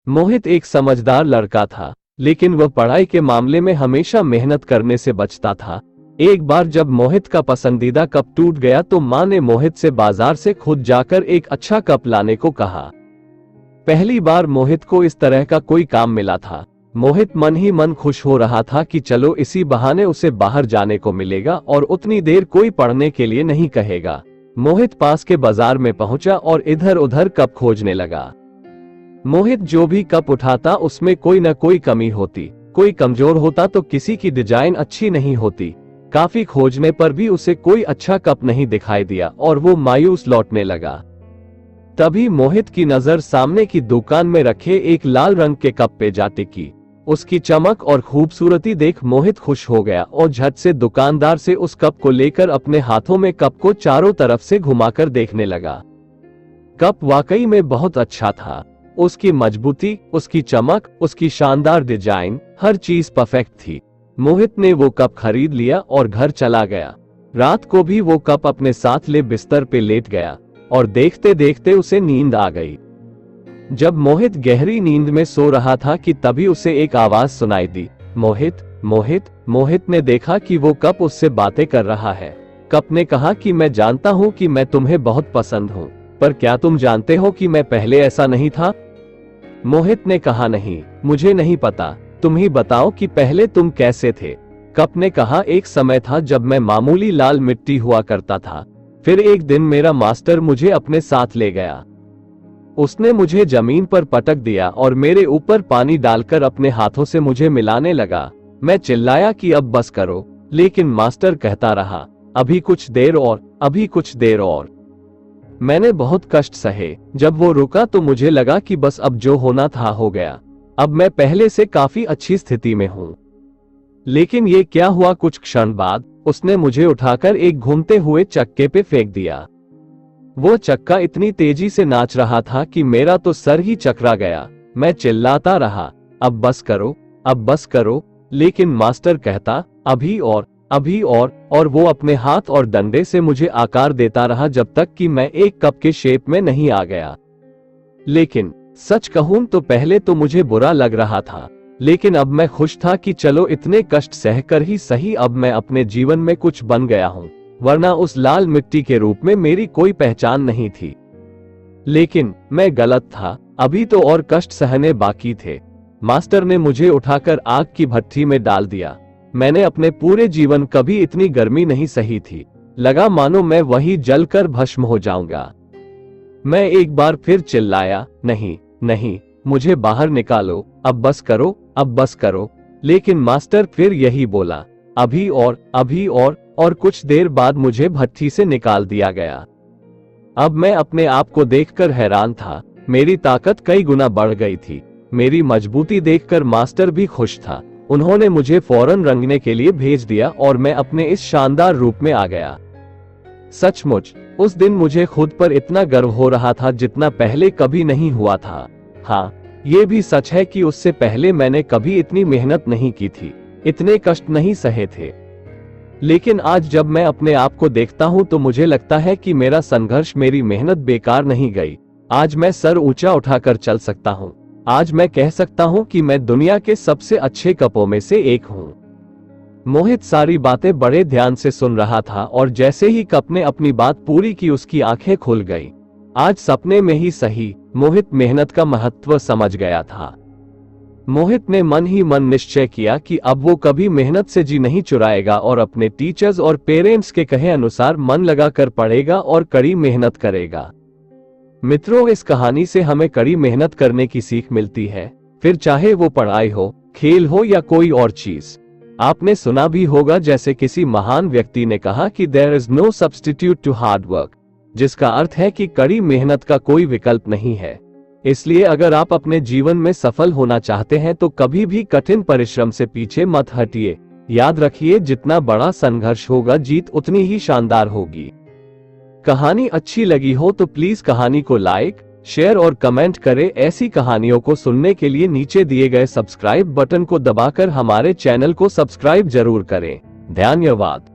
मोहित एक समझदार लड़का था, लेकिन वह पढ़ाई के मामले में हमेशा मेहनत करने से बचता था। एक बार जब मोहित का पसंदीदा कप टूट गया तो मां ने मोहित से बाजार से खुद जाकर एक अच्छा कप लाने को कहा। पहली बार मोहित को इस तरह का कोई काम मिला था। मोहित मन ही मन खुश हो रहा था कि चलो इसी बहाने उसे बाहर जाने को मिलेगा और उतनी देर कोई पढ़ने के लिए नहीं कहेगा। मोहित पास के बाजार में पहुंचा और इधर उधर कप खोजने लगा। मोहित जो भी कप उठाता उसमें कोई न कोई कमी होती, कोई कमजोर होता तो किसी की डिजाइन अच्छी नहीं होती। काफी खोजने पर भी उसे कोई अच्छा कप नहीं दिखाई दिया और वो मायूस लौटने लगा। तभी मोहित की नजर सामने की दुकान में रखे एक लाल रंग के कप पे जा टिकी। उसकी चमक और खूबसूरती देख मोहित खुश हो गया और झट से दुकानदार से उस कप को लेकर अपने हाथों में कप को चारों तरफ से घुमाकर देखने लगा। कप वाकई में बहुत अच्छा था। उसकी मजबूती, उसकी चमक, उसकी शानदार डिजाइन, हर चीज परफेक्ट थी। मोहित ने वो कप खरीद लिया और घर चला गया। रात को भी वो कप अपने साथ ले बिस्तर पे लेट गया और देखते देखते उसे नींद आ गई। जब मोहित गहरी नींद में सो रहा था कि तभी उसे एक आवाज सुनाई दी, मोहित, मोहित। मोहित ने देखा कि वो कप उससे बातें कर रहा है। कप ने कहा कि मैं जानता हूँ कि मैं तुम्हें बहुत पसंद हूँ, पर क्या तुम जानते हो कि मैं पहले ऐसा नहीं था? मोहित ने कहा, नहीं, मुझे नहीं पता, तुम ही बताओ कि पहले तुम कैसे थे। कप ने कहा, एक समय था जब मैं मामूली लाल मिट्टी हुआ करता था। फिर एक दिन मेरा मास्टर मुझे अपने साथ ले गया। उसने मुझे जमीन पर पटक दिया और मेरे ऊपर पानी डालकर अपने हाथों से मुझे मिलाने लगा। मैं चिल्लाया कि अब बस करो, लेकिन मास्टर कहता रहा, अभी कुछ देर और, अभी कुछ देर और। मैंने बहुत कष्ट सहे। जब वो रुका तो मुझे लगा कि बस अब जो होना था हो गया। अब मैं पहले से काफी अच्छी स्थिति में हूँ। लेकिन ये क्या हुआ, कुछ क्षण बाद उसने मुझे उठाकर एक घूमते हुए चक्के पे फेंक दिया। वो चक्का इतनी तेजी से नाच रहा था कि मेरा तो सर ही चकरा गया। मैं चिल्लाता रहा, अब बस करो, अब बस करो, लेकिन मास्टर कहता, अभी और, अभी और वो अपने हाथ और डंडे से मुझे आकार देता रहा जब तक कि मैं एक कप के शेप में नहीं आ गया। लेकिन सच कहूं तो पहले तो मुझे बुरा लग रहा था, लेकिन अब मैं खुश था कि चलो इतने कष्ट सहकर ही सही अब मैं अपने जीवन में कुछ बन गया हूं, वरना उस लाल मिट्टी के रूप में मेरी कोई पहचान नहीं थी। लेकिन मैं गलत था, अभी तो और कष्ट सहने बाकी थे। मास्टर ने मुझे उठाकर आग की भट्ठी में डाल दिया। मैंने अपने पूरे जीवन कभी इतनी गर्मी नहीं सही थी। लगा मानो मैं वही जलकर भस्म हो जाऊंगा। मैं एक बार फिर चिल्लाया, नहीं, नहीं, मुझे बाहर निकालो, अब बस करो, अब बस करो। लेकिन मास्टर फिर यही बोला, अभी और, अभी और कुछ देर बाद मुझे भट्ठी से निकाल दिया गया। अब मैं अपने आप को देखकर हैरान था। मेरी ताकत कई गुना बढ़ गई थी। मेरी मजबूती देखकर मास्टर भी खुश था। उन्होंने मुझे फौरन रंगने के लिए भेज दिया और मैं अपने इस शानदार रूप में आ गया। सचमुच उस दिन मुझे खुद पर इतना गर्व हो रहा था जितना पहले कभी नहीं हुआ था। हाँ, ये भी सच है कि उससे पहले मैंने कभी इतनी मेहनत नहीं की थी, इतने कष्ट नहीं सहे थे। लेकिन आज जब मैं अपने आप को देखता हूँ तो मुझे लगता है कि मेरा संघर्ष, मेरी मेहनत बेकार नहीं गई। आज मैं सर ऊंचा उठाकर चल सकता हूँ। आज मैं कह सकता हूँ कि मैं दुनिया के सबसे अच्छे कपों में से एक हूँ। मोहित सारी बातें बड़े ध्यान से सुन रहा था और जैसे ही कप ने अपनी बात पूरी की उसकी आंखें खुल गईं। आज सपने में ही सही, मोहित मेहनत का महत्व समझ गया था। मोहित ने मन ही मन निश्चय किया कि अब वो कभी मेहनत से जी नहीं चुराएगा और अपने टीचर्स और पेरेंट्स के कहे अनुसार मन लगाकर पढ़ेगा और कड़ी मेहनत करेगा। मित्रों, इस कहानी से हमें कड़ी मेहनत करने की सीख मिलती है, फिर चाहे वो पढ़ाई हो, खेल हो या कोई और चीज। आपने सुना भी होगा, जैसे किसी महान व्यक्ति ने कहा कि there is no substitute to hard work, जिसका अर्थ है कि कड़ी मेहनत का कोई विकल्प नहीं है। इसलिए अगर आप अपने जीवन में सफल होना चाहते हैं तो कभी भी कठिन परिश्रम से पीछे मत हटिए। याद रखिए, जितना बड़ा संघर्ष होगा, जीत उतनी ही शानदार होगी। कहानी अच्छी लगी हो तो प्लीज कहानी को लाइक, शेयर और कमेंट करें। ऐसी कहानियों को सुनने के लिए नीचे दिए गए सब्सक्राइब बटन को दबाकर हमारे चैनल को सब्सक्राइब जरूर करें। धन्यवाद।